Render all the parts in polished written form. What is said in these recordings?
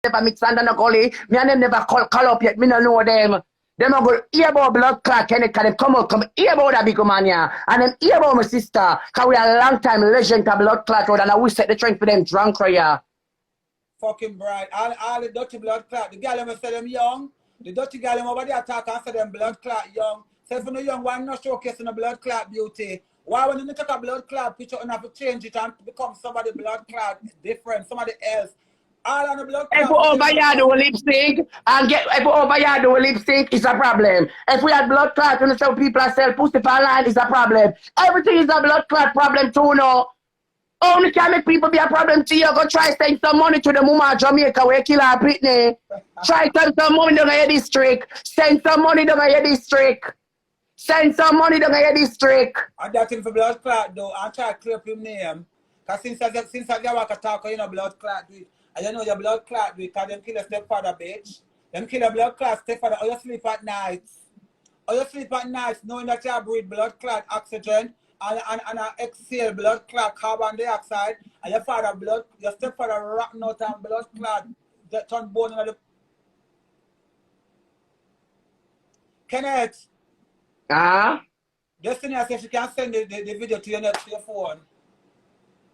never mix under no gully. Me and them never call up yet. Me no know them. Them a go hear about blood clot, Kenneth, can them come hear about that big man here. And them hear about my sister, cause we are a long time legend of blood clot road, and I will set the trend for them drunk right here. Fucking bright. All the dirty blood clot. The girl them say them young. The dirty girl them over there talk and say them blood clot young. Say if you no young, why not showcasing the blood clot beauty? Why when you take a blood clot picture and have to change it and become somebody blood clot different, somebody else? All on the blood clot. If we over here do lip sync and if we over here do lip sync, it's a problem. If we had blood clot and some people are sell pussy for line, it's a problem. Everything is a blood clot problem too now. Only can make people be a problem to you. Go try send some money to the mama of Jamaica where kill her Britney. Try send some money down your district. Send some money down your district. Send some money down your district. And that thing for blood clot though, and try to clear up your name. Because since I walk a talk, you know blood clot do it. And you know your blood clot because them kill a stepfather, bitch. Them kill a blood clot stepfather. Or you sleep at night. Or you sleep at night knowing that you breathe blood clot oxygen and exhale blood clot carbon dioxide. And your father blood, your stepfather rotten out and blood clot that turn bone in the... Kenneth. Destiny, I said she can send the video to your phone.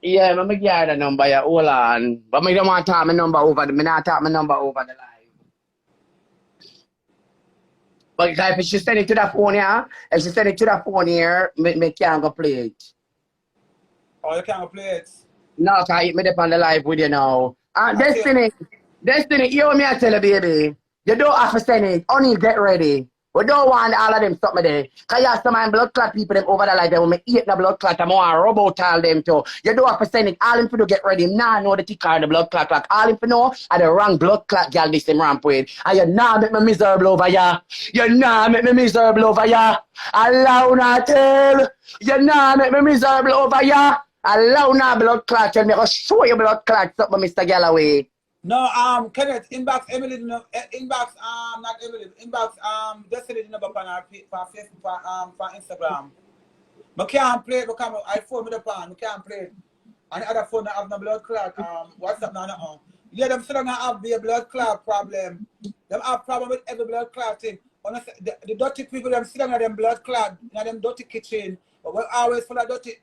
Yeah, I'm get the number, yeah, hold on. But I don't want to talk my number over the live. But if she send it to the phone, yeah, if she send it to the phone here, me can't go play it. Oh, you can't go play it? No, because I hit me up on the live with you now. Destiny, you want me to tell you, baby, you don't have to send it, only get ready. We don't want all of them stuff me there. Because you have some blood clot people them over there like that when me eat the blood clot, I'm going to robot all them too. You don't have to send it. All him for to get ready. Nah, know the ticker the blood clot. All him for know are the wrong blood clot girl this him ramp with. And you nah make me miserable over ya. You nah make me miserable over ya. Allow not tell. You nah make me miserable over ya. Allow not blood clot. Tell me I'll show you blood clot something Mr. Galloway. No, Kenneth, inbox Emily, inbox, not Emily, inbox, Destiny number on Facebook, for Instagram. I can't play it because I phone with the pan, I can't play it. And the other phone that have no blood clot, WhatsApp now, yeah, them still don't have the blood clot problem. Them have problem with every blood clot thing. The dirty people, them still don't have them blood clot, in them dirty kitchen, but we're always full of dirty,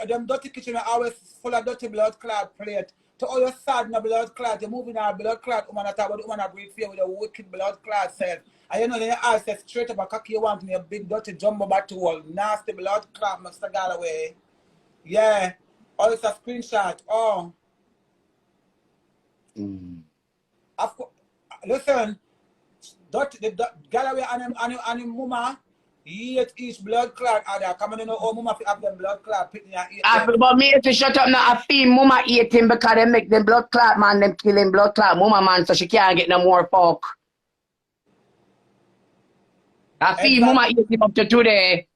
them dirty kitchen are always full of dirty blood clot plate. To all your sad in the blood clot, you're moving our blood clot, woman that talk about the woman that breathe fear with a wicked blood clot self. And you know, then your eyes say straight up a cocky you want in your big dirty jumbo battle, nasty blood clot, Mr. Galloway. Yeah. Oh, it's a screenshot. Oh. Of course, listen, the Galloway and him mama, he ate each blood clot out there. Come on, you know, oh, mama have them blood clot. But me to shut up now, I feel mama eat him because they make them blood clot, man, them killing blood clot, mama, man, so she can't get no more fuck. I feel mama eat him up to today.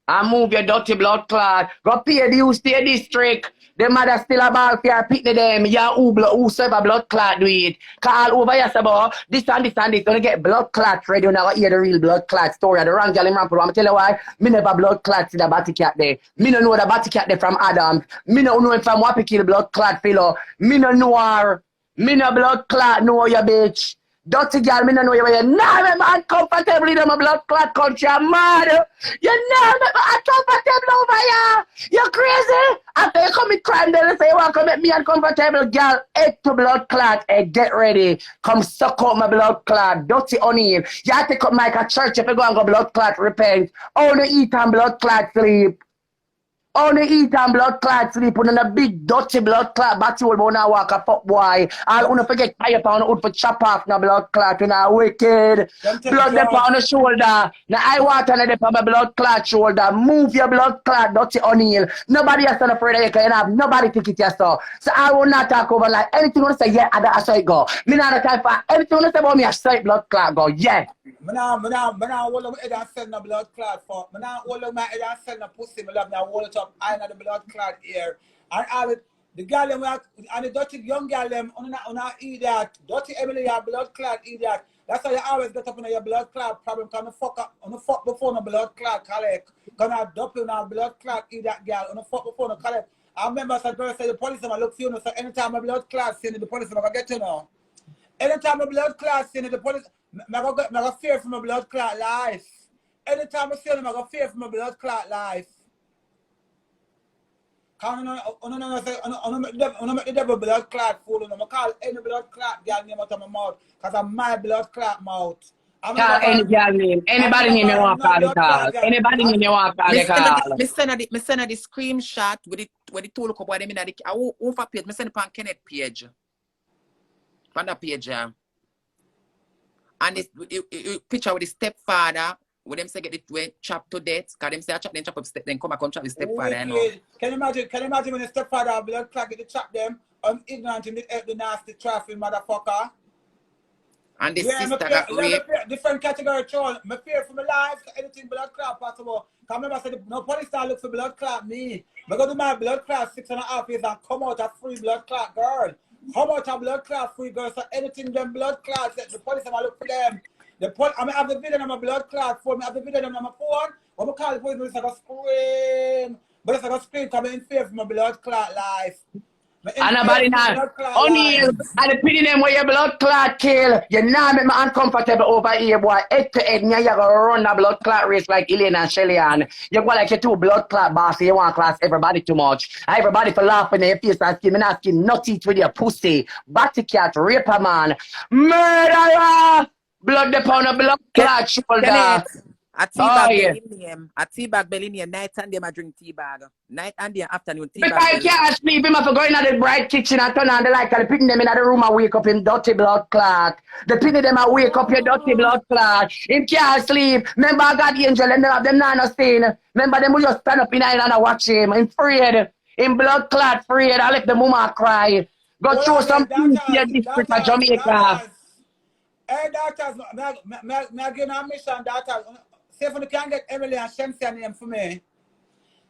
And move your dirty blood clot. Go pay the use to your district. The mother still a ball for your pitney them. Yeah, who serve a blood clot do it. Call over here, about this and this and this. Gonna get blood clot ready. You never hear the real blood clot story. The wrong girl in Rample. I'm tell you why. Me never blood clot see the batty cat there. Me no know the batty cat there from Adam. Me no know him from Wappy kill blood clot fellow. Me no know her. Me no blood clot know you bitch. Dirty girl, me no know you. Nah, me uncomfortable in my blood clot country. I'm mad. You know me uncomfortable over here. You crazy? After you commit crime, then you say you want to make me uncomfortable, girl. Head to blood clot. Hey, get ready. Come suck out my blood clot. Dirty Oniel. You have to take up like a church if you go and go blood clot repent. Only eat and blood clot sleep. Only eat and blood clot sleep on a big dirty blood clot batty will wanna walk a fuck boy. I'll wanna forget fire pound out for chop off na blood clot when I wicked. Blood dip on the shoulder. Now I water na dip on my blood clot shoulder. Move your blood clot, dirty Oniel. Nobody has done afraid of you can have nobody think it yourself. So I will not talk over like anything you wanna say, yeah, I saw it go. Me not the type for anything you wanna say about me, I saw it blood clot go, yeah. Me now hold on my head and send no blood clot for. Me now hold on my head and send no pussy. Me love me hold it up. I know the blood clot here. And all the girl them and the dirty young girl them on eat that. Dirty Emily your blood clot eat that. That's why you always get up in your blood clot problem. Can you fuck up on the fuck before no blood clot collect. Can you dump in our blood clot eat that girl on the fuck before no collect. I remember some girl say the police them look for you. So anytime my blood clot send the police them gonna get you now. Anytime my blood clot in the police, I go fear for my blood clot life. Anytime I see them, I go fear for my blood clot life. Can't make the devil blood clot fool. I call any blood clot girl name out of my mouth because I'm my blood clot mouth. Call any girl name. Anybody name you want call the call. Anybody name you want call the call. Me send her the screenshot with it where the two look up what them in the over page. Me send it on Kenneth page. On that page, and this picture with the stepfather. When them say get it chop to death, because them say I chop them chop up step, then come back and chop the stepfather. You know? Can you imagine when the stepfather blood clot get the chop them? I'm ignorant in the nasty traffic motherfucker. And the sister got raped. Different category troll. I fear for my life, anything blood clot possible. Because remember I said no police start look for blood clot me. I go to my blood clot 6.5 years and come out a free blood clot girl. Come out a blood clot free girl. So anything them blood clots, the police are look for them. I have the video on my blood clot for me. I have the video on my phone. When I call the police, I go scream. But I go scream because I'm in fear for my blood clot life. And nobody now. Oniel, and the pity them where your blood clot kill. You now make me uncomfortable over here, boy. Head to head, now you go run the blood clot race like Elaine and Shelly. And you go like your two blood clot boss. You want class everybody too much. Everybody for laughing in your face and skin. Me not skin nutty with your pussy. Batty cat, raper man. Murderer! Blood upon a blood clot shoulder. A teabag belly name. Night and day I drink teabag. Night and day afternoon teabag. Because I can't sleep him for going to the bright kitchen and turn on the light and putting them in the room and wake up him dirty blood clot. The putting them and wake up your dirty blood clot. Him can't sleep. Remember I got angel and they have them not stain. Remember them will just stand up in island and watch him. I'm afraid. In blood clot afraid. I let the mama cry. Go through some things to your district of Jamaica. Hey, doctors, I give a mission, doctors. See if you can get Emiley and Shensia name for me.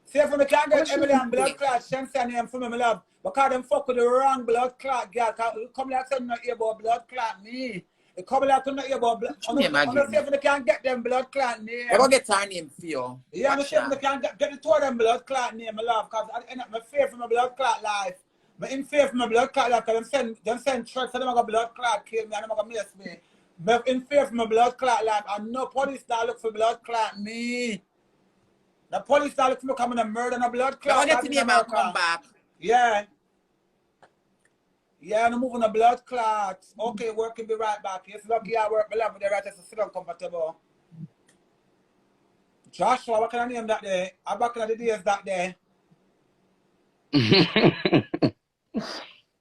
See if you can get Emiley and blood clot Shensia name for me, my love. Because them fuck with the wrong blood clot, girl. Come like I not hear about blood clot me. It come like I not hear about blood. I'm not see if you can get them blood clot name. I go get her name for you. Yeah, I'm not see if you can get the two of them blood clot name, my love. Because I'm fear for my blood clot life. I'm in fear for my blood clot life. Because them send threats for them I got blood clot kill me and them I got miss me. I'm in fear for my blood clot life. And no police that look for blood clot me. The police that look for me coming and murder no blood clot. I get to name and come back. Yeah. Yeah, I'm moving a blood clot. Okay, work will be right back. Yes, lucky I work. My love with the right to sit down comfortable. Joshua, what can I name that day? I'm back in the days that day.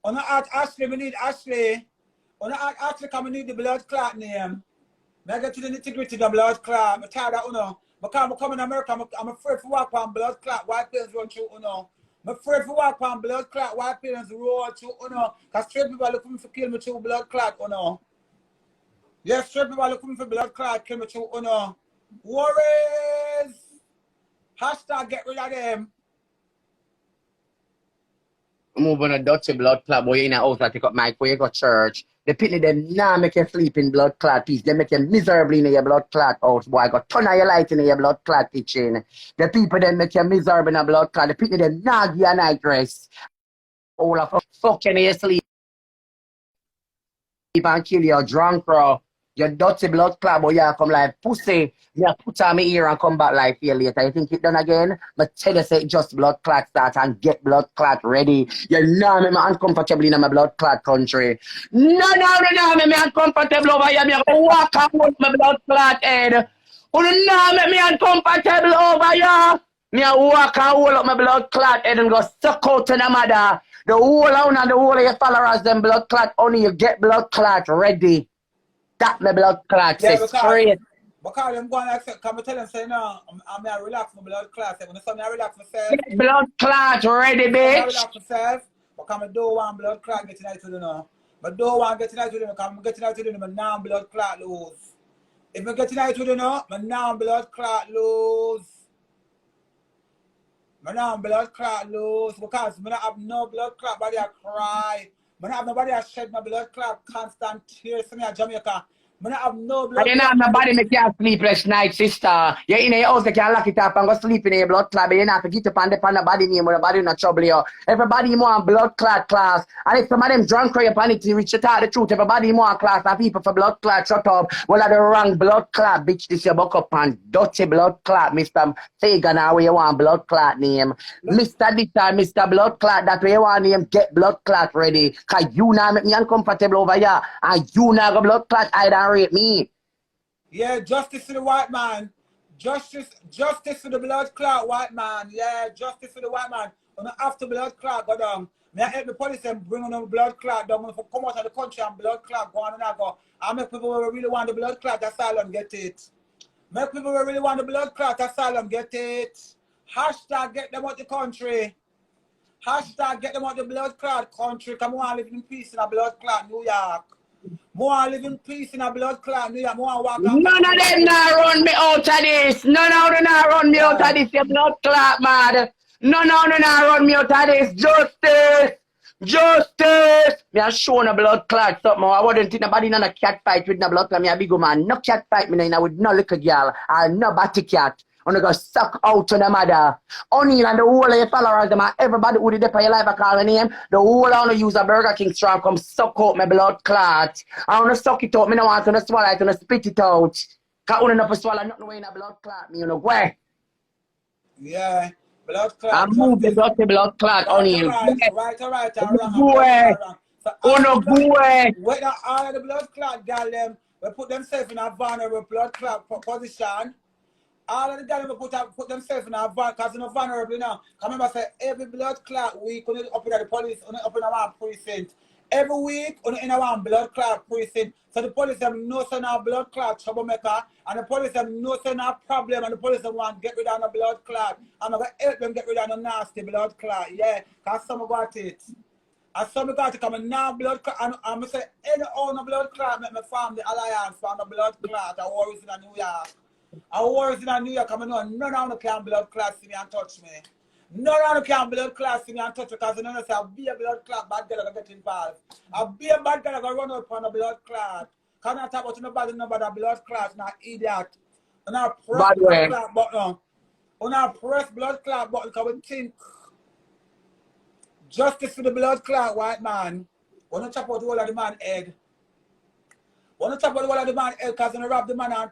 On the art Ashley, we need Ashley. On the art Ashley, come we need the blood clot name. I get to the nitty-gritty of the blood clot. I'm tired of Uno. Because I come in America, I'm afraid to walk on blood clot. White pills run through Uno. I'm afraid to walk on blood clot. White pills roll through Uno. Because straight people are looking for kill me through blood clot Uno. Yes, straight people are looking for blood clot kill me through Uno. Worries. Hashtag get rid of them. Move on a dirty blood clot, boy, in a house that take up mic where you go church. The pitney them now make you sleep in blood clot piece. They make you miserably in your blood clot house, boy. Got ton of your light in your blood clot kitchen. The people them make you miserable in a blood clot. The pitney them now give you a night rest. All of fucking you sleep and kill you drunk, bro. Your dirty blood clot, boy, you come like pussy. You put on my ear and come back like here later. You think it done again? But tell you say just blood clot start and get blood clot ready. You know me uncomfortable in my blood clot country. No, me uncomfortable over here. Me walk out with my blood clot head. You know me uncomfortable over here. Me walk and hold up my blood clot head and go suck out to the mother. The whole out and the whole of your followers, them blood clot, only you get blood clot ready. That my blood clot is straight. Because I'm going to accept, come tell them, say, no, I'm going to relax my blood clot. When I relax myself. Get blood clot ready, bitch. I relax myself, because I don't want blood clot getting out to them now. But don't want getting out to them, because I'm getting out to them, but now blood clot lose. If I'm getting out to them now, but now blood clot lose. But now blood clot lose, because I don't have no blood clot, body I cry. I don't have nobody I shed my blood clot constant tears for me in Jamaica. I have no I blood didn't have clot. nobody make you sleep last night, sister. You're in your house, you can lock it up and go sleep in your blood clot, but you not have to get up and depend on the body name when the body in trouble you. Everybody want blood clot class. And if some of them drunk cry upon it, you reach to tell the truth. Everybody want class and people for blood clot, shut up. Well, are the wrong blood clot, bitch. This your buck up and dirty blood clot, Mr. Fagan, how you want blood clot name. Mr. Dictor, Mr. Blood clot, that way you want name, get blood clot ready. Cause you now make me uncomfortable over here. And you now go blood clot, I don't rate me. Yeah, justice to the white man. Justice to the blood clot white man. Yeah, justice to the white man. On after blood clot go down. Me I help the police and bring on the blood clot down. When they come out of the country and blood clot go on and I go. I make people who really want the blood clot asylum get it. Make people who really want the blood clot asylum get it. Hashtag get them out the country. Hashtag get them out the blood clot country. Come on, live in peace in a blood clot New York. More live in peace in a blood clot New York. More walk None of them not run me out of this. None of them not run me out of this, you blood clot, man. None of them not run me out of this. Justice! Justice! Me a show no blood clot something. I wouldn't think nobody in a cat fight with no blood clot. Me a big man. No cat fight me now with no little girl or no batty cat. I'm gonna suck out to the mother. Oniel and the whole of your followers, them, everybody who did it for your life, I call my name. The whole I wanna use a Burger King straw, come suck out my blood clot. I wanna suck it out, me no want to swallow it, I wanna spit it out. Cause I wanna not swallow nothing way in a blood clot, me, you know, where? Yeah, blood clot. I move the blood clot, Oniel. Right, So wait now, all of the blood clot, girl, them, we put themselves in a vulnerable blood clot position. All of the guys put themselves in a vulnerable now. I remember say every blood clot week when up in the police, up in our precinct. Every week in our blood clot precinct. So the police have no son of blood clot troublemaker, and the police have no son of problem, and the police have want to get rid of the blood clot. I'm gonna help them get rid of the nasty blood clot. Yeah, cause some got it. And some got to come in now blood clot, and I'm gonna say any owner blood clot make me form the alliance for the blood clot. I worries in New York. I was in New York, coming on. None of them can blood clot see me and touch me. None of them can blood clot see me and touch me because you know, I'll be a blood clot, bad girl get involved. I'll be a bad girl run up on a blood clot. Cannot talk about nobody blood clot, not idiot. And I press blood clot button. When I press blood clot button, because we think justice for the blood clot, white man. When I chop out the whole of the man head. When you talk about the whole of the man, because you rob the man and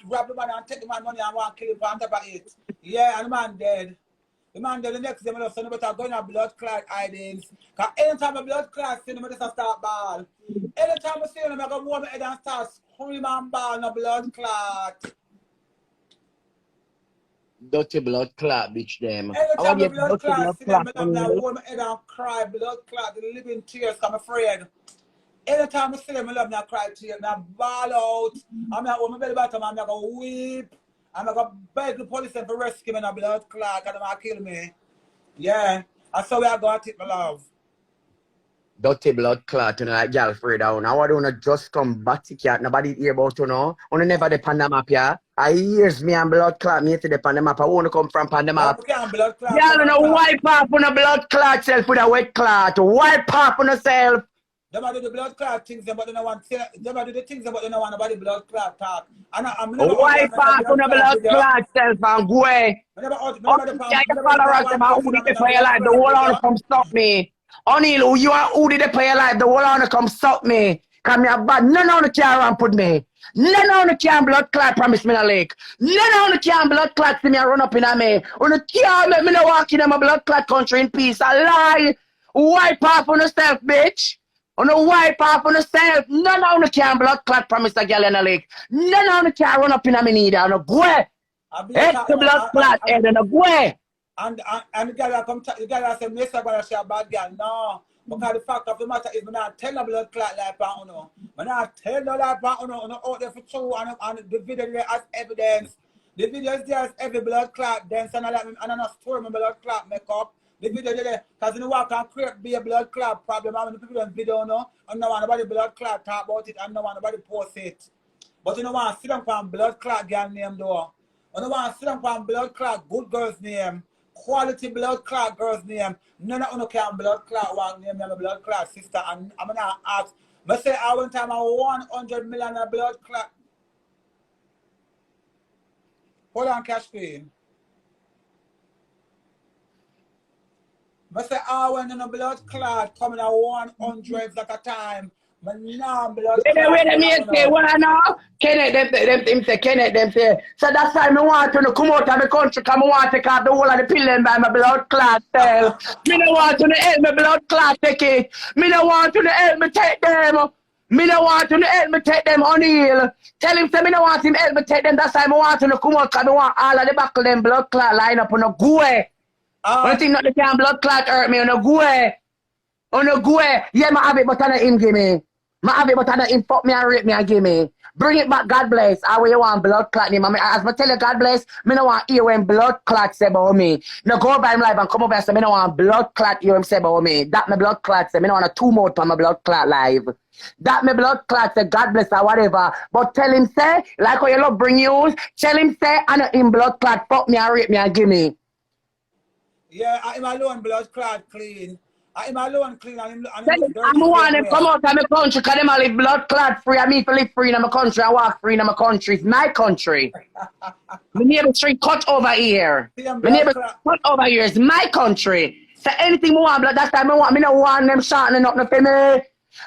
take the man money and want to kill him for on top of it. Yeah, and the man dead. The man dead the next day, I son better go in a blood clot hidings. Because anytime a blood clot see him, I just start ball. Anytime I see him, I go move my head and start screaming and ball in a blood clot. Dirty blood clot, bitch, them. Anytime a blood clot see him, I hold my head and cry, blood clot, the living tears, I'm afraid. Anytime I see them, I love me, I cry tears, I ball out. I'm like, oh, my belly bottom, I'm like, go weep. I'm like, beg the police to rescue me in a blood clot, and they're kill me. Yeah, that's how I go at it, my love. Dirty blood clot, you know, like girl free down. I want to just come batty cat, nobody hear about you know. I never depend on the map, yeah. I hears me and blood clot, me to depend on the map. I want to come from the map. Blood clot. Y'all you know, wipe off on a blood clot self with a wet clot. Wipe off on yourself. They do the blood clot things, but they don't want to. They do the things, but they don't want about the blood clot talk. Wipe off on a blood clot self and go away. The whole on come stop me. Oniel, you are who did the play life? The whole on come stop me. Come here bad. None on the car and put me. None on the can blood clot promise me a lake. None on the can blood clot see me run up in a me. On the car make me no walk in my blood clot country in peace. I lie. Wipe off on yourself, bitch. On the wipe off on yourself. None on the can blood clot promise a girl in a lake. None on the car run up in a me neither. On the go. Head to blood clot head on the go. And the girl come the girl say, Macy gonna say a bad girl. No. Because the fact of the matter is, I'm not telling a blood clot like that, you know. I'm not telling that about, you know, out there for true, and the video there as evidence. The video is there as every blood clot dance, and I'm not story my blood clot makeup. The video there, because you know what can create be a blood clot problem. I mean, the people in video, no, and no one nobody blood clot talk about it, and no one nobody post it. But you know what, sit down for blood clot girl name, though. You know what, sit down for blood clot good girl's name. Quality blood clot girl's name. None of you can blood clot one name, I'm a blood clot sister. And I'm gonna ask, I say I one time I 100 million blood clot. Hold on, Cash Queen. I say, when in a blood clot coming at 100 at a time. But now blood clot. Wait a minute, say, what now? Kenneth, them say, Kenneth, them say. So that's why I want to come out of the country, because I want to take out the whole of the pill by my blood clot cell. Me no want to help my blood clot take it. Me no want to help me take them. Me no want to help me take them, Oniel. Tell him, say, me no want him help me take them. That's why I want to come out, because I want all of the back of them blood clot line up on a go away. I think not the can blood clot hurt me on a go away. On a go away. Yeah, I have it, but I don't him give me. I have it, but I don't him fuck me and rape me and give me. Bring it back, God bless. I will want blood clot him. As I tell you, God bless, me no want hear when blood clot say about me. No go by him live and come over and say, me no want blood clot hear him say about me. That my blood clot say, me no want a 2 mouth on my blood clot live. That my blood clot say, God bless or whatever. But tell him say, like how you love bring news, tell him say, I know him blood clot fuck me and rape me and give me. Yeah, I'm alone blood clot clean. I'm alone clean and I'm want to come out of my country because them all live blood clot free and me to live free in my country and walk free in my country. It's my country. My neighbor street cut over here. My neighbor cut over here is my country. So anything I want blood, that's time I want. Me no want them shouting nothing for me.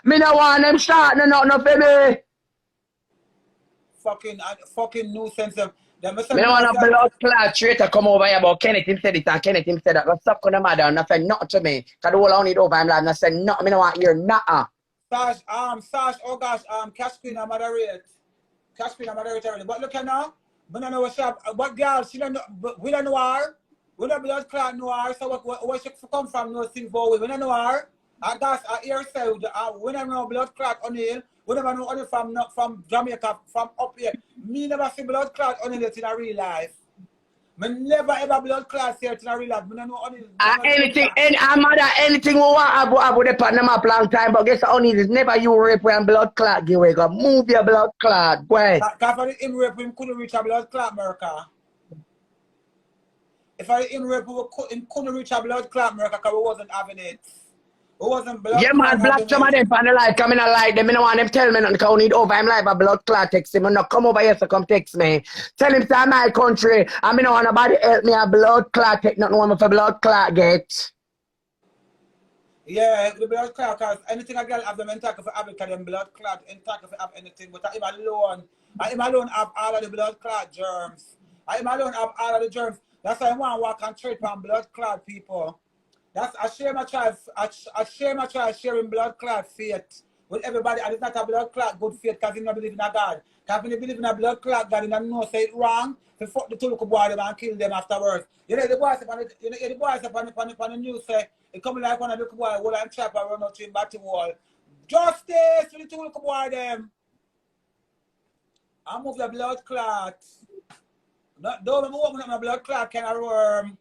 Me no want them shouting nothing for me. Fucking nuisance. Me don't want a blood clot traitor come over here about Kenneth him said it and Kenneth him said that. Go suck on the mother and I said nothing to me. Because the whole I need over him lad and I said nothing. Me don't want to hear nothing. Sash, oh gosh, Cash Queen I moderate. Cash Queen I moderate already. But look at now, we don't know what's up. But girl, she don't know, we don't know her. We don't blood clot know her. So where she come from, no thing for we don't know her. I guess I hear say, we don't know blood clot Oniel. We never know only from Jamaica, from up here. Me never see blood clot on it in a real life. Me never ever blood clot here in a real life. Me don't know only anything, anything we want I would have them up long time, but guess only is never you rape when blood clot give away. Go move your blood clot. Boy. Because him rape him couldn't reach a blood clot, America. If I him rape him couldn't reach a blood clot, America, because we wasn't having it. Yeah, man, black some of them on the live coming a like them. I don't want them tell me nothing because I need over him live a blood clot text him. No come over here so come text me. Tell him say my country and I don't want nobody help me a blood clot take nothing want me for blood clot get. Yeah, the blood clot because anything I get have them intact for have them blood clot intact if have anything, but him alone have all of the blood clot germs. Him alone have all of the germs. That's why I want to walk and trade on blood clot people. That's I share my child sharing blood clot faith with everybody, and it's not a blood clot good faith because he don't believe in a God. Because when you believe in a blood clot God, he don't know say it wrong, he fuck the two little boy them and kill them afterwards. You know the boys upon the news say it come like one of the little boy who and trap and run out to him batty wall. Justice for the two little boy them. I move the blood clot. Don't open up my blood clot can I worm.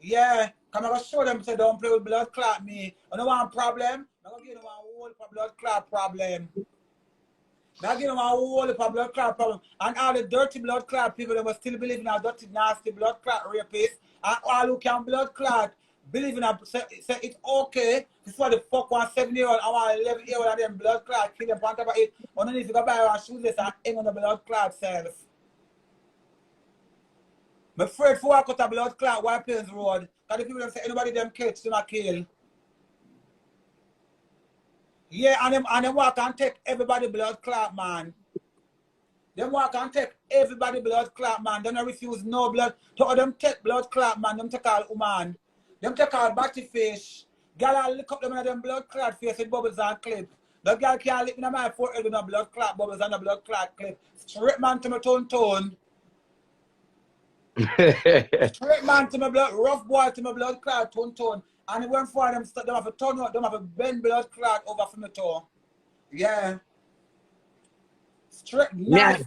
Yeah, come on, show them say don't play with blood clot me. I don't want problem. I'm gonna give them a whole blood clot problem. Now give them a whole blood clot problem. And all the dirty blood clot people that will still believe in a dirty, nasty blood clot rapists. And all who can blood clot believe in a say it's okay. This is what the fuck one 7-year-old, I want 11-year-old and them blood clot kill them on top of it. Underneath you go buy one shoeless and hang on the blood clot self. I'm afraid for walk out a blood clot White Plains Road. Because the people them say anybody them catch them a kill. Yeah, and them walk and take everybody blood clot, man. Them walk and take everybody blood clot, man. Them don't refuse no blood. To them take blood clot, man. Them take all woman. Them take all batty fish. Girl lick up them in them blood clot face with bubbles and clip. The girl can't lick in my forehead with no blood clot bubbles and a blood clot clip. Straight man to my tone. Straight man to my blood, rough boy to my blood clot, tone. And it went for them have a turn out, them have a bend blood clot over from the toe. Yeah. Straight nice.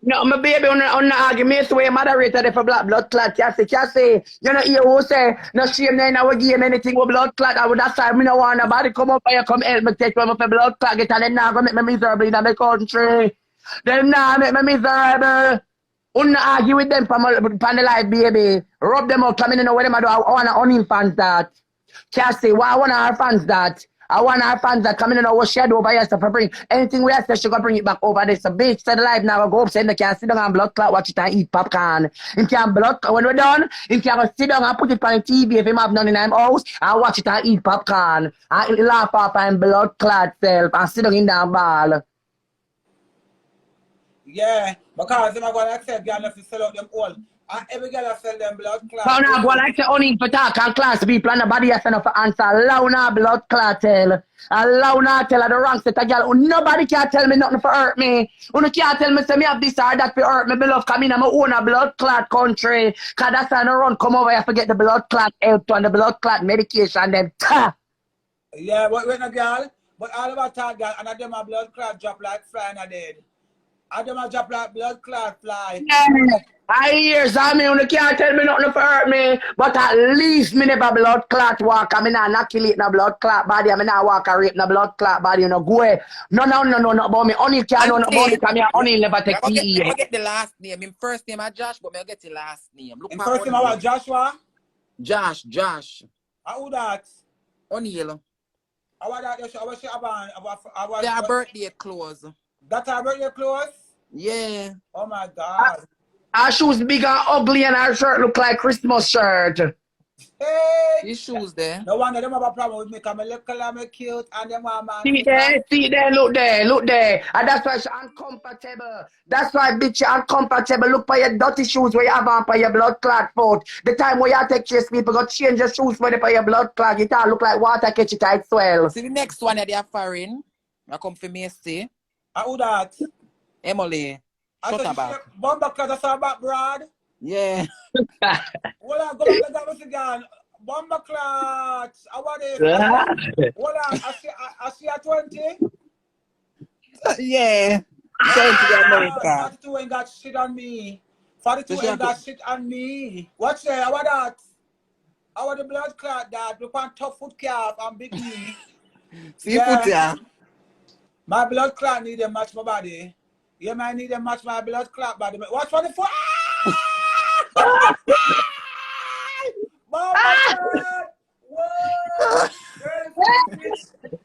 No, my baby on the argument way moderator for black blood clot. Cassie. You know you who say no shame then I will give anything with blood clot. I would that time me no want nobody come up here come help me take one for blood clot get and then now go make me miserable in my country. Then now make me miserable. Unna argue with them from the life, baby. Rub them up, coming in know what them do. I want Oniel fans that. Cassie, why one of our fans that? I want our fans that come in and know what she do over here stuff for bring. Anything we ask her, she gonna bring it back over this. So bitch said live now, go upstairs, they can sit down and blood clot, watch it and eat popcorn. Him can blood when we're done, him can go sit down and put it on the TV if him have none in his house and watch it and eat popcorn. And laugh off and blood clot self and sit down in that ball. Yeah, because I'm going to accept girl if you sell out them all. And every girl that sell them blood clot. So now go like the Oniel for talk and class people and the body has enough for answer. Allow now blood clot tell. Allow now tell her the wrong set of girl. Nobody can tell me nothing for hurt me. You can't tell me say me have this or that for hurt me. Beloved come in and I own a blood clot country. Cause that's why I run come over here forget the blood clot help and the blood clot medication them. Yeah, but when a girl, but all about that girl and I them a blood clot drop like fly and I dead. I them a drop like blood clot fly. Yeah. I hear Sammy, you can't tell me nothing for hurt me, but at least me never blood clot walk. I mean, I not kill it in a blood clot body. I mean, I walk a rape in a blood clot body. You know, go away. No, about me. Only can't know about it. I mean, only never take tea. I get the last name. In first name I Josh, but I get the last name. Look in first name I was Joshua? Josh. Who that? Oniel. I was that. Their birthday clothes. That's our birthday clothes? Yeah. Oh my God. Her shoes big and ugly and her shirt look like Christmas shirt. Hey! His shoes there. No wonder them have a problem with me because I look color, I'm cute and them are man. See there, look there. And that's why she uncomfortable. That's why bitch she uncomfortable. Look for your dirty shoes where you have on for your blood clot foot. The time where you take chase people go change your shoes for your blood clot. It all look like water catch it tight swell. See the next one that they are foreign. I come for Macy. Who that? Emiley. Shut up back. Bomba clot that's our back, Brad. Yeah. Hold on, go back to that again. Bomba clot. I want it. Hold on, I see a 20. Yeah. 20 America. 42 ain't got shit on me. 42 ain't got shit on me. Watch there, how about that? I want the blood clot that. We want tough foot calf and big knee. See foot yeah. My blood clot need to match my body. Yeah, man, need to match my blood clot body. Watch for the foot.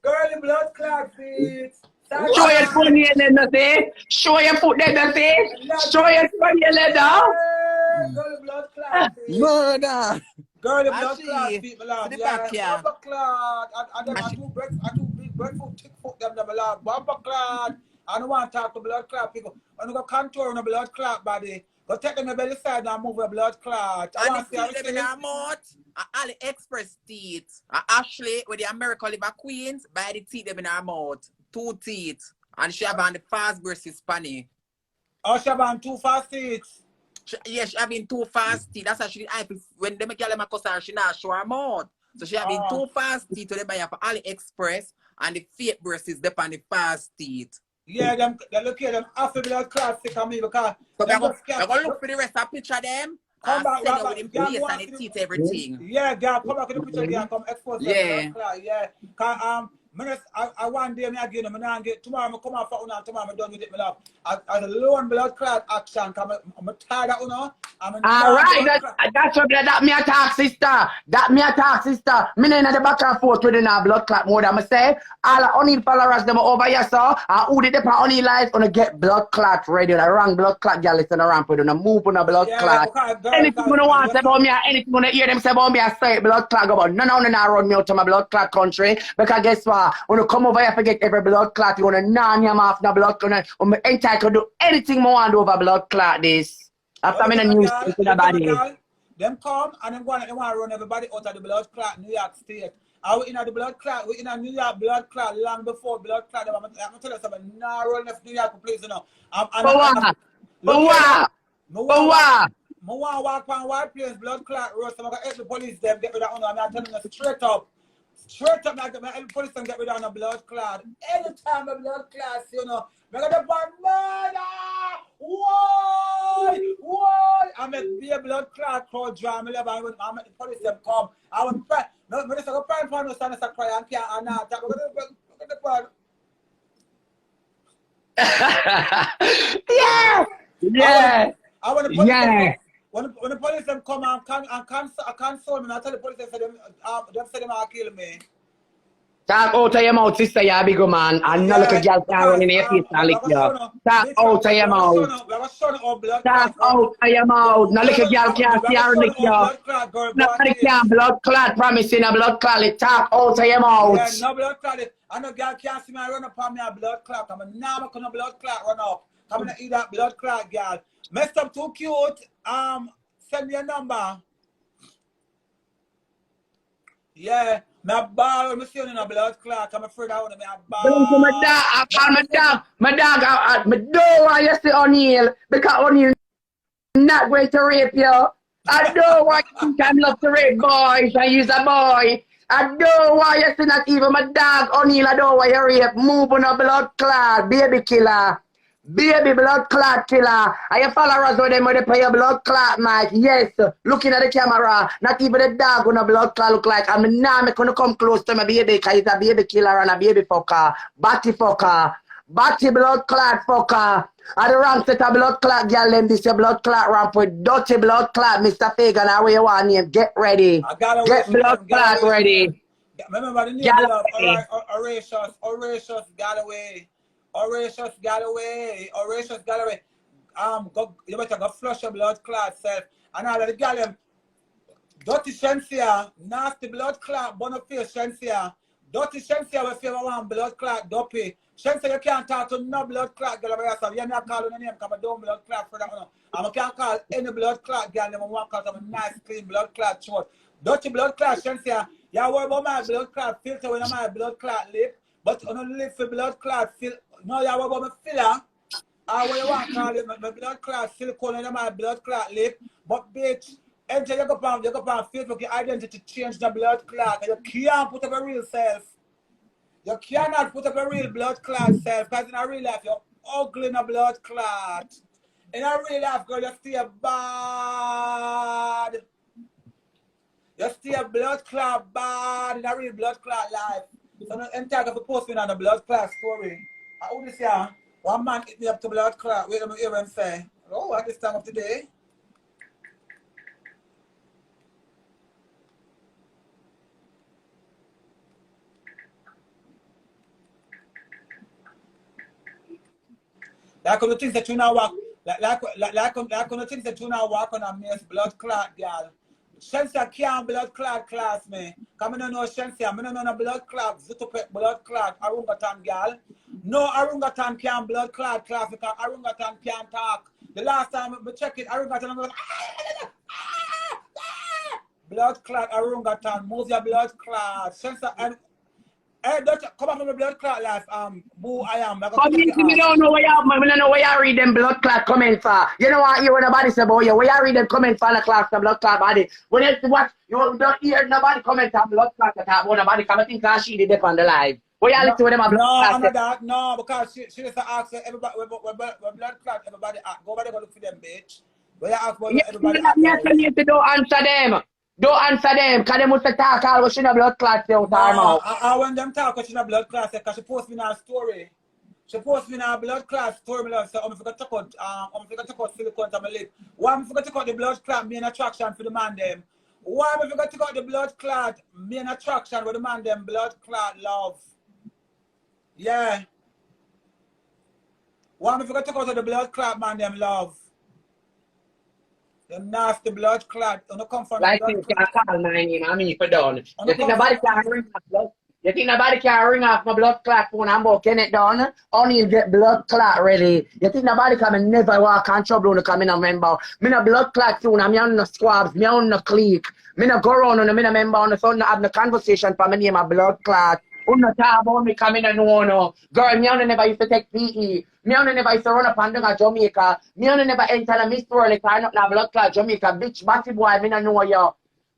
Girl, blood clot feet. Show your foot in your leather, see? Show your foot there, see? Show your foot in your leather. Girl, blood clot feet. Murder. Girl, blood clot feet, my love. Yeah, bumper clot. I do big breadfruit, thick foot, them, my love. Bumper clot. I don't want to talk to blood clot people. When you go contour on a blood clot body, go take them in the belly side and move a blood clot. I want to see how them in our mouth. AliExpress teeth. Ashley, with the American live Queens, buy the teeth them in her mouth. 2 teeth. And she have on the fast versus Spanish. Oh, she have on 2 fast teeth. Yes, she having 2 fast teeth. That's how she did. When they make them a cuss her, she not show her mouth. So she having 2 fast teeth to them buy for AliExpress and the fake versus the on the fast teeth. Yeah, they look at them after blood clot sick on me because so they're going to look for the rest of the picture of them. Come back, send her with them face and the teeth, everything. Yeah, girl, come back with the picture, girl, come expose the blood clot, yeah. Cause, I one day, I get them, and I get tomorrow, I come out for una, tomorrow, I'm done with it, my love. As a lone blood clot action, because I'm tired of una. All right, that's what that me attack, sister. That me attack, sister. Me in the back and forth with a blood clot more than I say. All the Oniel followers them over here, so who did the Oniel life on get blood clot ready? The wrong blood clot girl is on the ramp with a move on a blood clot. Anything you want to say about me, anything you hear them say about me, I say blood clot go about. No, run me out to my blood clot country because guess what? When you come over here, forget every blood clot. You want to non your mouth, no blood clot. I'm entitled to do anything more want over blood clot this. After me, the news to the body. Them come and them want to run everybody out of the blood clot New York State. I was in the blood clot, we in a New York blood clot long before blood clot. I'm going to tell you something. Now run New York place, you know. I want to walk on white plains, blood clot road. So I'm going to help the police them get rid of it. I'm telling you straight up. Straight up, like the police them get rid of the blood clot. Anytime a blood clot, you know, I'm going to murder. Why? I make be a blood clot crowd drama. I make the police them come. I want to pray. No, but it's a prime for no son is a cry and can't not. Yeah. I want to put when the police them come and console me, I tell the police them say them kill me. Talk out of your mouth, sister, you big man. And no little girl can run in your face and lick you. Talk out of your mouth. Talk out of your mouth. No little girl can see her lick you. Nobody can blood clot, promising a blood clot. Talk out of your mouth. Yeah, no blood clot. I know girl can't see me run up on me a blood clot. I'm now gonna blood clot run up. I'm gonna eat that blood clot, girl. Messed up too cute. Send me a number. Yeah, my ball, I'm seeing in a blood clot. I'm afraid I want to be a ball. My dog, I don't want you to see Oniel because Oniel not going to rape you. I don't want you to love to rape boys and use a boy. I don't want you to not even my dog Oniel. I don't want you to rape. Move on a blood clot, baby killer. Baby blood clot killer. And your followers with them when they play your blood clot, Mike. Yes, looking at the camera. Not even the dog on a blood clot look like. I'm not gonna come close to my baby because he's a baby killer and a baby fucker. Batty fucker. Batty blood clot fucker. And the wrong set of blood clot girl them this your blood clot ramp with dirty blood clot, Mr. Fagan. How you want name? Get ready. Get blood clot ready. Remember the name of Horatius Galloway. Horatius Galloway. Horatius Galloway. You better go flush your blood clot self. And all of the gallem. Dirty Shensia. Nasty blood clot. Boniface Shensia. Dirty Shensia will favor one blood clot. Dopey. Shensia, you can't talk to no blood clot girl about yourself. You're not calling the name because I don't blood clot for that one. And I can't call any blood clot girl name. I want to call them a nice clean blood clot short. Dirty blood clot Shensia. You worry about my blood clot filter when my blood clot lip. But on the lip for blood clot filter. No, you worry about my filler. What you want to call it? My blood clot silicone and my blood clot lip. But bitch, until you go on Facebook, your identity change the blood clot. You can't put up a real self. You cannot put up a real blood clot self because in a real life you're ugly in a blood clot. In a real life, girl, you stay bad. You stay a blood clot bad in a real blood clot life. So no entire of post me on the blood clot story. I would say one man hit me up to blood clot. Wait a minute, hear him say, oh, at this time of the day. Like on the things that you now walk, like on the things that you now walk on a mess blood clot, girl. Shensia can't blood clot class me. Come on, no Shensia, I don't know no blood clot, Zutopet blood clot, Arungatan girl. No Arungatan can't blood clot class because Arungatan can't talk. The last time we check it, Arungatan I'm going blood clot Arungatan, move your blood clot. Shensia and hey, come on from the blood clot life. Boo, I am. Me don't know where you read them blood clot comments for. You know what? You want nobody say about you. Where you read them comments for the class the blood clot body. When you watch, you don't hear nobody comment on blood clot that nobody come. I think she did it on the live. Where you listen to them blood clot? No, that. No, because she just asked everybody when blood clot. Everybody go over there go look for them, bitch. Where you ask about everybody? Yes, don't answer them. Don't answer them, because they must talk all what she no blood clot out her mouth. I when them talk what she no blood clot, because she post me in her story. She post me in her blood clot story, me so I'm forgot to cut silicone to my lip. Why am I forgot to cut the blood clot, me an attraction for the man them? Why am I forgot to cut the blood clot, me an attraction with the man them blood clot love? Yeah. Why am I forgot to cut the blood clot man them love? The nasty blood clot. Don't come from like you can't call my name, I mean for done. You think nobody can ring off blood? You think nobody can ring off my blood clot phone and about Kenneth done? Only you get blood clot ready. You think nobody come and never walk on trouble to come in a member? Me no blood clot soon, I'm on no squabs, me on no clique. Me no go around and me no member on the phone, no have no conversation for me name a blood clot. No talk about me coming and no. Girl, me only never used to take PE. Me only never used to run up and down Jamaica. Me only never enter a Miss World if I not have blood clot Jamaica. Bitch, batty boy, me no know you.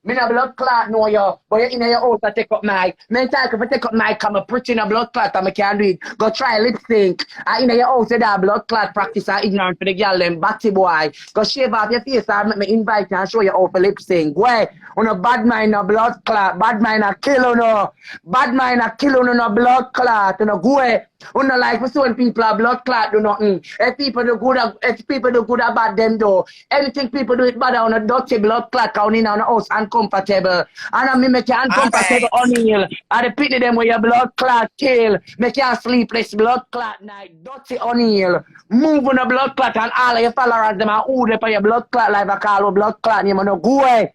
Me no blood clot know you. But you in your house to take up mic. Me talk if I take up mic, I'm a preaching a blood clot and I can't do it. Go try lip sync. I in your house you that blood clot practice are ignorant for the girl them batty boy. Go shave off your face and make me invite you and show you how to lip sync. Where? On a bad mind no blood clot. Bad mind a kill no. Bad mind a kill no blood clot. You know go away. Uno like we when people are blood clot do nothing. If people do good or bad them do. Anything people do it bad on a dirty blood clot count in on the house and uncomfortable. And I mean, make you uncomfortable, Oniel. And the pity them with your blood clot tail. Make you sleepless blood clot night. Dirty Oniel. Move on the blood clot and all of your followers, them are who they for your blood clot like I call blood clot name. No, go away.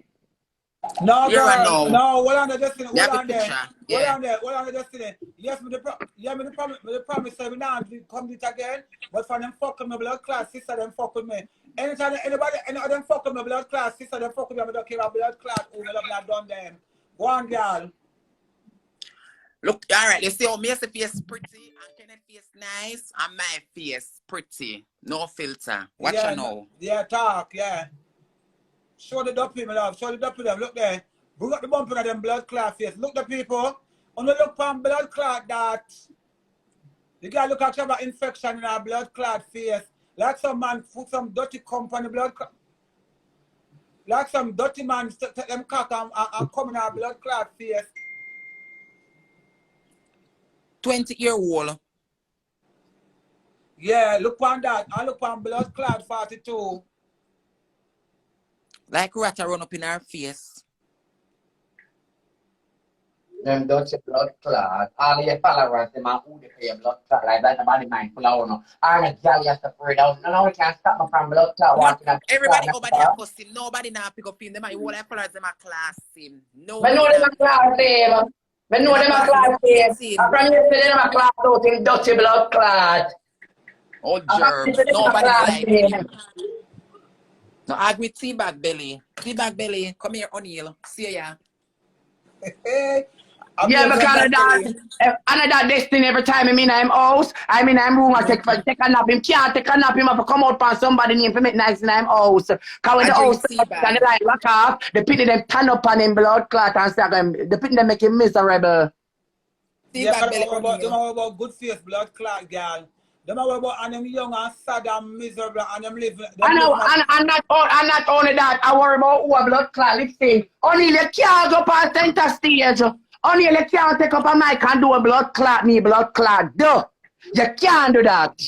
No, girl. No. No, hold on there, Destiny. Hold on there. Yeah. Hold on there, Destiny. Yes, me the promise say me now come it again. But for them fuck with my blood class, sister, them fuck with me. Anytime anybody, any of them fuck with my blood class, sister, them fuck with me. I don't care about blood class. Oh, me love not done them. Go on, girl. Look, all right. You see how Macy face pretty and Kenneth face nice, and my face pretty. No filter. Watch yeah, you now. Yeah, talk. Yeah. Show the duppy, my love. Show the duppy, them. Look there. Bring up the bump of them blood clot face. Look the people. On the look from blood clot that. You gotta look at your infection in our blood clot face. Like some man put some dirty company blood clot. Like some dirty man take them cock and come in our blood clot face. 20-year-old. Yeah, look on that. I look on blood clot 42. Like rat run up in her face. Them dirty blood clot. All your followers, them are who they for your blood clot like that. Nobody mindful of no. I'm a jolly as a afraid of. No, we can't stop me from blood clot. Everybody over there post him. Nobody now pick up him. Them are all their followers. Them are class him. No. I know them a class him. I know them a class him. I from yesterday them a class out in dirty blood clot. Oh, germs. Nobody like him. No, add with teabag belly. Teabag belly. Come here, Oniel. See ya. Yeah, because another destiny every time I'm in house, I'm in room, I take a nap. Him can't take a nap, him have to come out for somebody name for make nice in house. Because when the house and the light rock off, the pity them turn up on him blood clot and say the pity them make him miserable. Yeah, don't worry about good face blood clot, girl. Don't worry about and them young and sad and miserable and them living. I know, and not only that, I worry about who a blood clot lip sync. Only you can't go past center stage. Only you can't take up a mic and do a blood clot, me blood clot. Duh. You can't do that.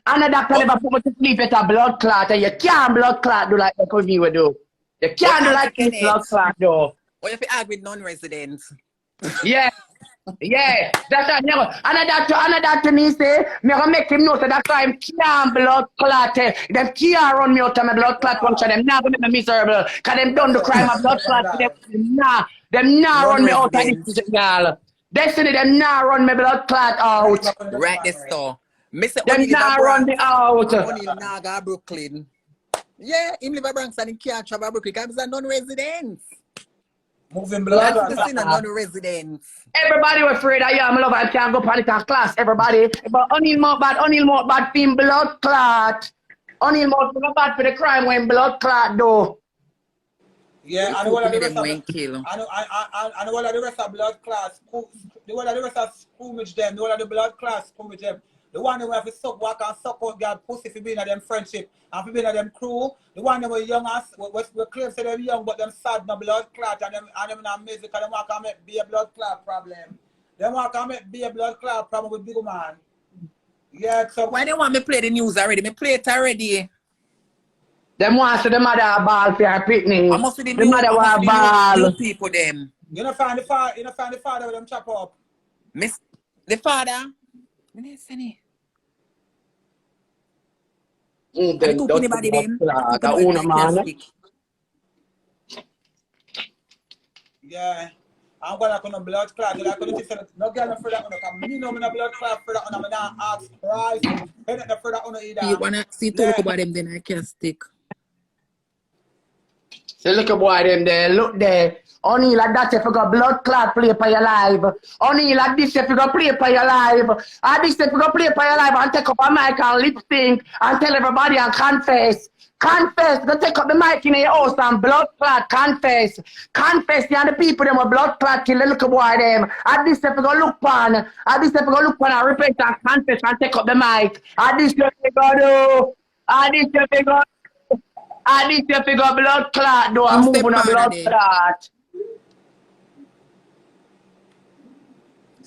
And the doctor never put me to sleep at a blood clot, and you can't blood clot do like that with me would do. You can't do like this blood clot though. Or if you argue with non-residents. Yeah. Yeah, that's a never. And that me say, me gonna make him know so that time can't blood clot. Them can't run me out of my blood clot function. Them not gonna make me miserable. Cause them done the crime of blood clot. Them not run me out of this girl. Destiny, them not run me blood clot out. Right this store. Them not run me out. Oniel now go Brooklyn. Yeah, him live a Bronx and he can't travel Brooklyn because he's a non-resident. Moving blood. Non-residents. Everybody was afraid I am love I can't go panic and class. Everybody. But Oniel more bad for blood clot. Oniel more bad for the crime when blood clot though. Yeah, and what are the rest of and what are the rest of blood class? What are the rest of scrimmage them? What are the blood class scrimmage them? The one that we have to suck walk and suck out girl pussy for being at them friendship and for being at them crew. The one that were young as we claim say them young but them sad no blood clot and them not music and them want to make be a blood clot problem. Them want to make be a blood clot problem with big man. Yeah, so why they want me play the news already? Me play it already. Them want to the mother a ball for her picnic. I must be the mother want a ball. People them. You don't find the father with them chop up. Miss the father. Anybody them? Yeah. I'm gonna come blood clot. I couldn't say no girl no further on come. Me know me no blood clot further on. I'm not ask Christ. Ain't no further on either. You wanna see talk about them then I can stick. So look at boy them there, look there. Only like that if you got blood clot play for your life. Only like this if you got play for your life. And this if you got play for your life and take up a mic and lip sync and tell everybody and confess. Confess, go take up the mic in your house and blood clot, confess. Confess, you and the people them with blood clot kill the little boy them. And this if you go look on, and this if you go look on and repent and confess and take up the mic. And this if you go do, and this if you go and this if you go blood clot though, I'm moving on blood clot.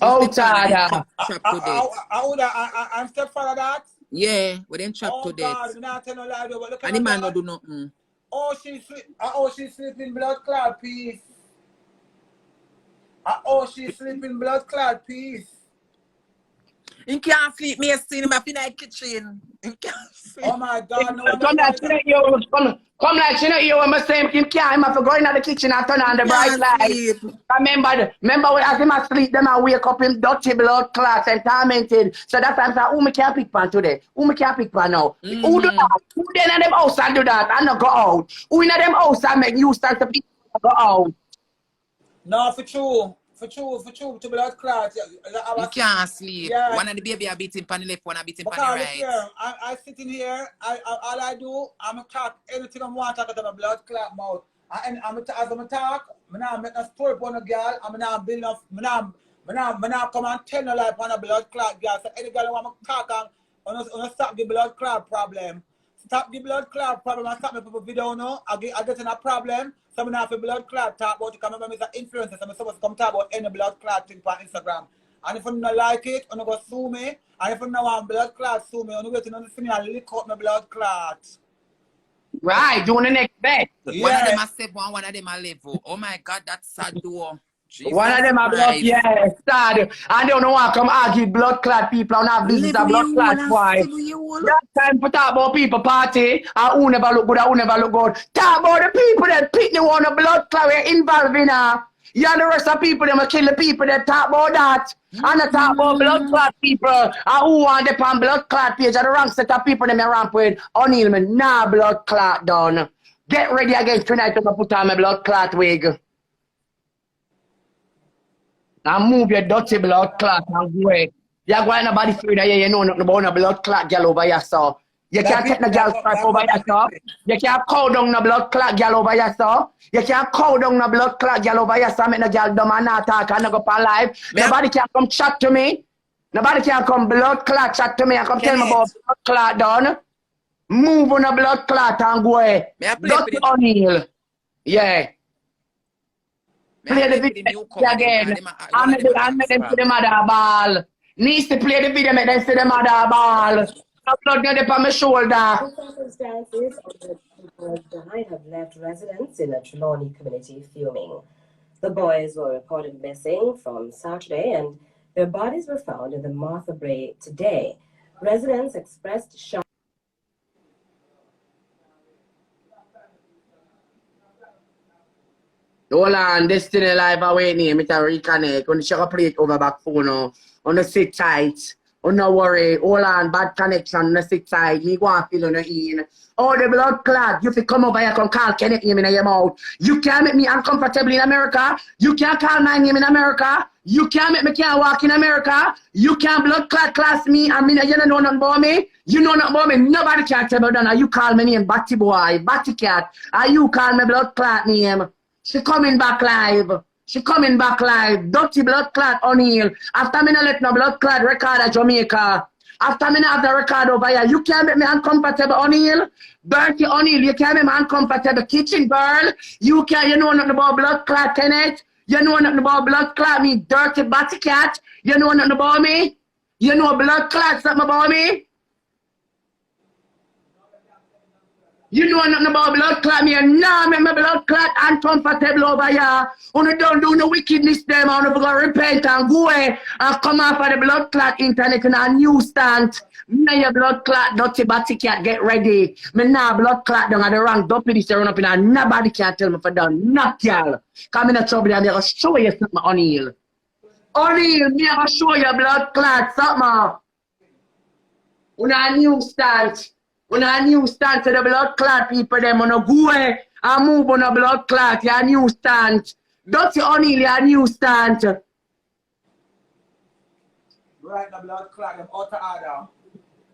Oh, Tada. I'm stepfather that? Yeah, we didn't chop to death. And the man no do nothing. She sleep in blood clot, peace. Oh, she's sleeping blood clot, peace. He can't sleep, Macy. Him in the kitchen. He can't sleep. Oh my God, no Come like she not here. Come like she not here when I say him can't. Him have to go in the kitchen and turn on the bright light. Remember when as him asleep, them I wake up him dirty blood clots and tormented. So that's why I'm saying, who me can't pick pan today? Who me can't pick pan now? Who do that? Who then in them house and do that and not go out? Who in them house and make you start to pick go out? No, for true, to blood clot. You can't sleep. Yeah. One of the baby I beat him on the left, one I beat him on the Because right. here, I sit in here, all I do, I'm talk anything I want to talk about my blood clot mouth. And as I'm talk, I'm not make a story upon a girl, I'm not building up, I'm not come and tell no lie upon a blood clot girl. So any girl who want to talk on stop the blood clot problem. Stop the blood clot problem and stop me for video now. I get in a problem. So I'm not have a blood clot talk about it. Because I'm an influencer, so I'm supposed to come talk about any blood clot thing on Instagram. And if you don't like it, you go sue me. And if you don't want blood clot, sue me. You wait to see me and lick out my blood clot. Right, doing the next best. Yeah. One of them are step one of them are level. Oh my God, that's sad door. One of them are blood, yeah, sad. I don't know why come argue blood clot people and have business a blood clot why. That time for talk about people party and who never look good and who never look good. Talk about the people that pick the one of blood clot we're involved in her. Yeah, the rest of people them kill the people that talk about that. And I talk about blood clot people and who want them on blood clot page and the wrong set of people them ramp with Oniel me nah blood clot done. Get ready again tonight to put on my blood clot wig. And move your dirty blood clot and go away. You're going to body food here, you know nothing about no blood clot girl over here, so. You can't take the girl stripe over here, so. You can't cow down the blood clot girl over here, so. You can't cow down the blood clot girl over here, so. Make the girl dumb and not talk and not go on live. Nobody can come chat to me. Nobody can come blood clot chat to me and come tell me about blood clot done. Move on the blood clot and go away. Dirty Oniel. Yeah. Play the video again. I make them to the mother ball. Needs to play the video, make them to the mother ball. Blood get up on my shoulder. Circumstances of the boys died have left residents in the Trelawny community fuming. The boys were reported missing from Saturday and their bodies were found in the Martha Bray today. Residents expressed shock. Hold on, Destiny Live away name, it a reconnect. On the sugar plate over back phone, on the sit tight. Oh, no worry, hold on, bad connection, on the sit tight. Me go and feel on the in. Oh, the blood clot, you fi come over here, come call Kenneth name in your mouth. You can't make me uncomfortable in America. You can't call my name in America. You can't make me can't walk in America. You can't blood clot class me. I mean, you don't know nothing about me. You know nothing about me. Nobody can tell me that. You call me name Batty Boy, Batty Cat. Or you call me blood clot name. She coming back live. She coming back live. Dirty blood clot Oniel. After me not let no blood clot record at Jamaica. After me not have the record over here. You can't make me uncomfortable Oniel. Dirty Oniel. You can't make me uncomfortable kitchen girl. You know nothing about blood clot Kenneth. You know nothing about blood clot me. Dirty batty cat. You know nothing about me. You know blood clot something about me. You know nothing about blood clot me and nah make my blood clot uncomfortable over here. You don't do no wickedness them and you go repent and go away and come off of the blood clot internet in a newsstand. Now your blood clot dirty batty cat get ready. Me nah blood clot down at the wrong dumpy this run up in and nobody can tell me for done. Not y'all. Come in the trouble and I'm gonna show you something Oniel. Oniel, me gonna show you blood clot something. On a newsstand. When a new stand to the blood clot people, them on a go away and move on a blood clot, your new stand. Dirty Oniel, your new stand. Right, the blood clot, them out of order.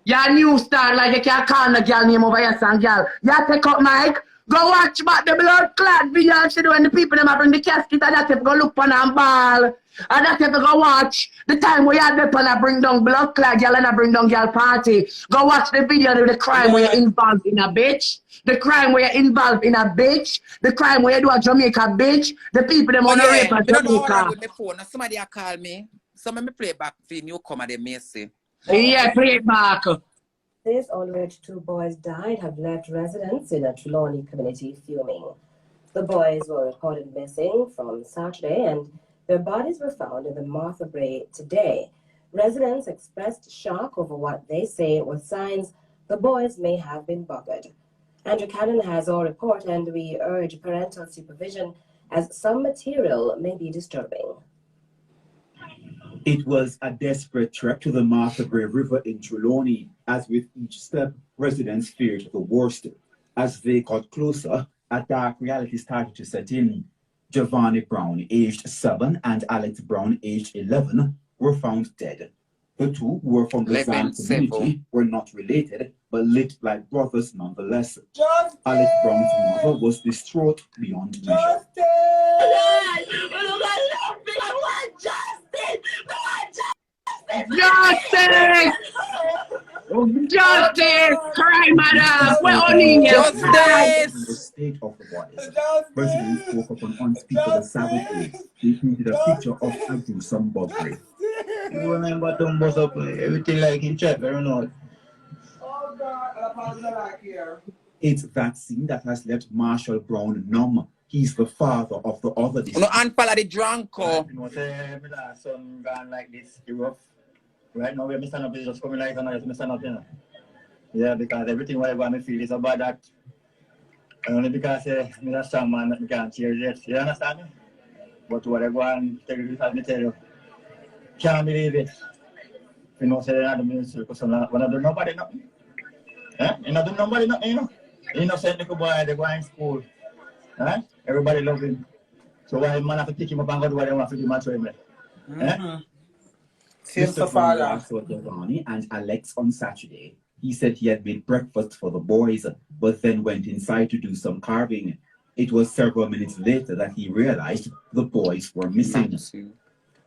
Your new stand, like you can't call the girl name over here, son, girl. You take up mic, go watch back the blood clot video she do when the people them bring the casket and that if go look on and ball. And that if you go watch the time where you had the and bring down blood clot girl and I bring down girl party. Go watch the video of the crime where you're involved in a bitch. The crime where you're involved in a bitch. The crime where you do a Jamaica bitch. The people them on the rape of Jamaica. With my phone. Somebody call me. Some of me play back for newcomer they Macy. Yeah, play it back. This on which two boys died have left residents in a Trelawny community fuming. The boys were reported missing from Saturday and Their bodies were found in the Martha Brae today. Residents expressed shock over what they say were signs the boys may have been buggered. Andrew Caan has our report, and we urge parental supervision as some material may be disturbing. It was a desperate trek to the Martha Brae River in Trelawny. As with each step, residents feared the worst. As they got closer, a dark reality started to set in. Giovanni Brown, aged 7, and Alex Brown, aged 11, were found dead. The two, who were from the Caan community, were not related, but lived like brothers nonetheless. Justice! Alex Brown's mother was distraught beyond measure. Justice! Justice! Cry, madam! Where Oniel? Justice! In the state of the bodies, residents spoke up an unspeakable savagery. They painted a picture of a gruesome buggery. You remember them bust up everything like in chat, I don't know. Oh God, I like here. It's that scene that has left Marshall Brown numb. He's the father of the other No, deceased. and follow the drunko. You know, say, my last son gone like this, he rough. Right now, where I stand up is just coming like that, I stand up, you know. Yeah, because everything whatever I feel is about that. Only because I'm a strong man that I can't change it. You understand me? But whatever I'm telling you, let me tell you, can't believe it. You know, say they're not the ministry because when I do nobody nothing. Eh? You know, do nobody nothing, you know. Innocent little boy, they go in school. Eh? Everybody love him. So why man have to pick him up and go do what they want to do much with him? Eh? Mr. Brown last saw Trelawny and Alex on Saturday. He said he had made breakfast for the boys, but then went inside to do some carving. It was several minutes later that he realized the boys were missing.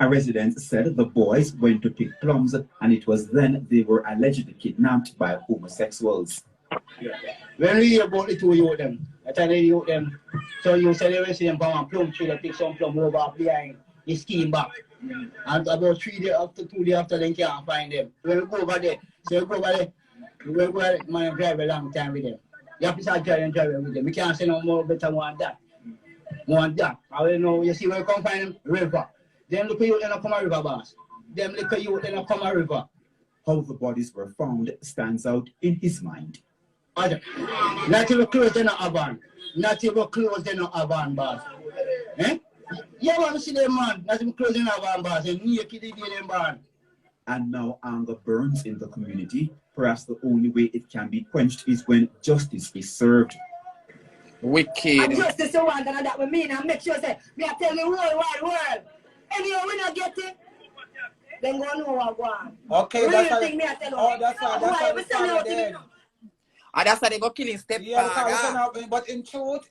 A resident said the boys went to pick plums, and it was then they were allegedly kidnapped by homosexuals. When we hear about the two youth them, I tell you them, so you say they were seeing from a plum tree, they pick some plum over behind, he scheme back. And about 3 days after, 2 days after, they can't find them. When we go over there, so we go over there, we go over there, man, drive a long time with them. You have to start driving with them. We can't say no more better more than that. More than that. I will know, you see where you come find them? River. Them look at you, they don't come a river, boss. Them look at you, they don't come a river. How the bodies were found stands out in his mind. Not even close, they not have on. Not even close, they not have on, boss. Eh? You want to see them, man. Not even close, they not have on, boss. And you kid them, man. And now anger burns in the community. Perhaps the only way it can be quenched is when justice is served. Wicked. And justice the one that we mean and make sure say, me I tell the whole wide world. Anyhow, we not get it. Then go know what one. Okay, Real that's thing me I tell you. Oh, that's why we send out dead. And that's why they go killing step but in truth,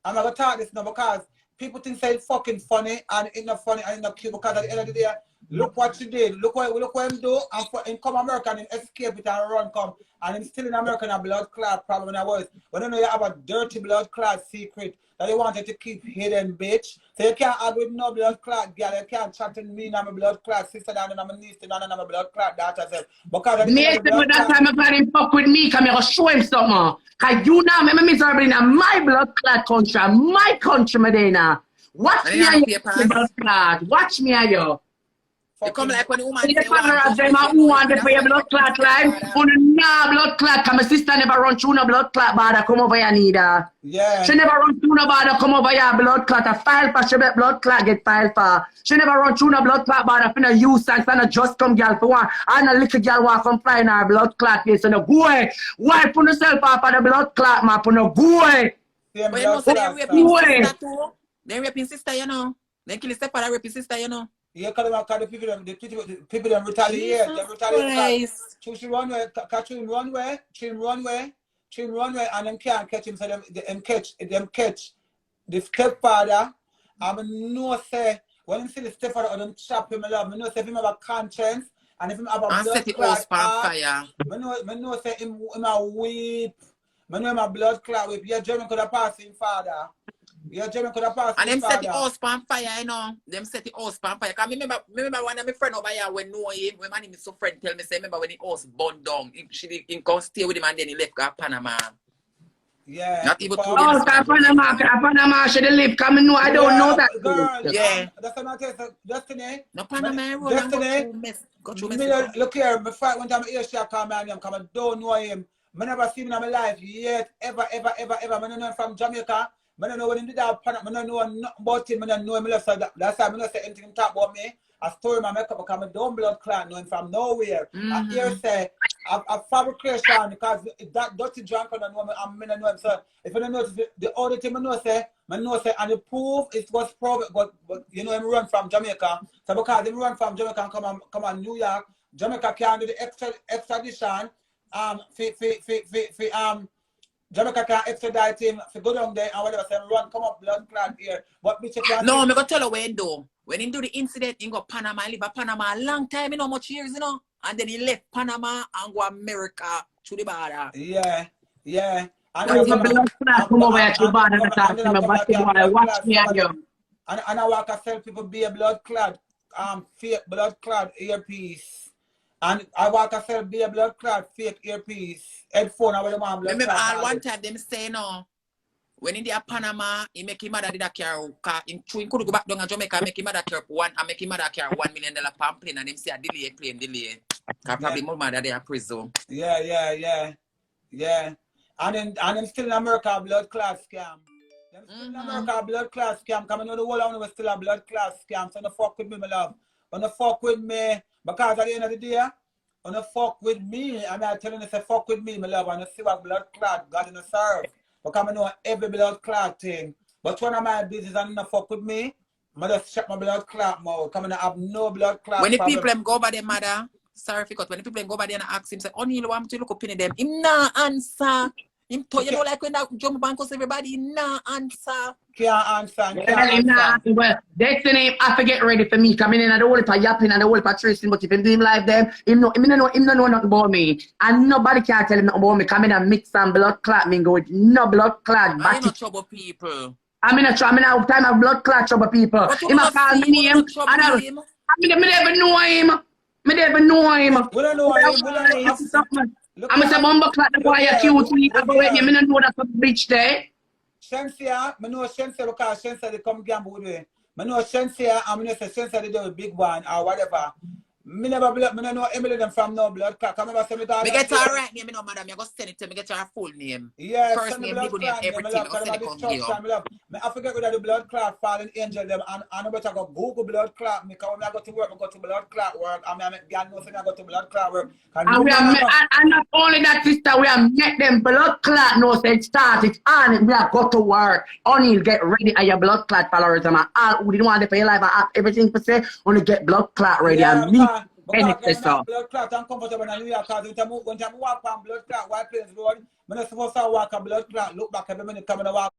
I'm not gonna talk this now because people think say it's fucking funny and it's not funny and it's not cute because at the end of the day, look what you did, look what him do and come America and escape it and run come and him still in America in a blood clot problem and I was but then you have a dirty blood clot secret that they wanted to keep hidden, bitch. So you can't argue with no blood clot girl, you can't chat to me and I'm a blood clot sister and I'm a niece and I'm a blood clot daughter self. Because Macy, with that time I'm going to fuck with me, because I'm going to show him something. Because you know, I'm miserable in my blood clot country, my country, Medina. Watch me and your blood clot. Watch me and you. You come like when the woman say who want to pay your blood clot line. No blood clot. My sister never run through no blood clot bother. Come over here, neither. Yeah. She never run through no bother. Come over here, blood clot. A file for she blood clot get filed for. She never run through no blood clot bother. For no use and for no just come girl for one. And a little girl want come fly in her blood clot face. So no go away. Wipe on yourself off of the blood clot map. No go away. But you know, so they're raping sister too. They're raping sister, you know. They kill the stepfather, raping sister, you know. Yeah, because the people them retaliate. They retaliate. She run away, and them can't catch him. So them catch the stepfather. I know say when him see the stepfather, or them chop him love. I know say if him have a conscience and if him have a blood set it all fire. I know say him a weep. I know him a blood clot weep. Yeah, German could have passed him father. Yeah, German could have passed. And them set the house on fire, you know. Them set the house on fire. Because remember one of my friend over here when know him, when my name is so friend tell me, say, remember when the house burned down, he come stay with him and then he left go to Panama. Yeah. Not even 2 Oh, minutes. Panama should live. Come know, I don't know that. Girl, Yeah. that's what I'm saying. Destiny. No Panama, Destiny. go through mess. Look here, my fight one time I hear Shaq call me and come and don't know him. I never seen him in my life yet, ever. I don't know him from Jamaica. I don't know when he did that. I don't know nothing about him. I don't know him. That's why I don't say anything talk about me. I story my makeup because I don't blood clot, know him from nowhere. I hear say a fabrication because that dirty drunk and I know him. So if you don't notice, the only thing I know say, and the proof it was proven, but you know him run from Jamaica. So because him run from Jamaica and come on New York, Jamaica can do the extradition. Jamaica can extradite him to go down there and whatever. Say run, come up blood clot here. But me no, I'm gonna tell you when though. When he do the incident, he go Panama, he live at Panama a long time, you know, much years, you know. And then he left Panama and go America through the border. Yeah. And I walk and sell people be a blood clot, fake blood clot earpiece. And I walk and sell be a blood clot, fake earpiece, headphone, I will blood remember clot. one time them say no. When in the Panama, he make him mother did a car in he could go back down to Jamaica, make him mother car one and make him mother car $1 million plane and him say a delay. Probably more mother they are prison. Yeah. And then still in America blood clot scam. Them still in America blood clot scam. Come on, the whole of them still a blood clot scam. So no fuck with me, my love. No fuck with me. Because at the end of the day, no fuck with me. I mean I tell you say fuck with me, my love, and see what blood clot God in the serve. Because I know every blood clot thing. But when I'm my business and not fuck with me, I just shut my blood clot mouth. Come I have no blood clot. When the people go over there, mother, sorry because when the people go over there and ask him, say, Oniel, want to look up in them? Him nah answer. Him you know like when that jump bankos everybody, he nah answer. Can't answer. Well, Destiny, I forget ready for me. Coming in and the whole for yapping and the whole for tracing, but if him do him live them, him no know nothing about me. And nobody can tell him nothing about me. Come in and mix some blood clot mingle with no blood clot. I ain't no trouble people. I'm in a time of blood clot trouble people. Him a call me name and I never know him. We don't know him. I'm a bumper clot the boy accused me about it. I don't know that's a bitch there. Shensia, I know Shensia because Shensia they come gamble with me. I know Shensia, I mean say Shensia they do a big one or whatever. Me never know Emiley them from no blood clot. Come over me get her right name, no madam. You go send it to me. Get her full name. Yeah, first name, middle name, everything. I send it come here. I forget whether the blood clot fallen angel them and I better go Google blood clot because when I go to work, I go to blood clot work. I mean, I make God know I go to blood clot work. And not only that, sister, we have met them blood clot no say start it and we have got to work. Oniel get ready at your blood clot followers and all who didn't want to pay life and have everything to say only get blood clot ready and me. Because blood clot and comfortable in New York because when you walk on blood clot, White Plains Road, when you're supposed to walk on blood clot, look back every minute coming to walk.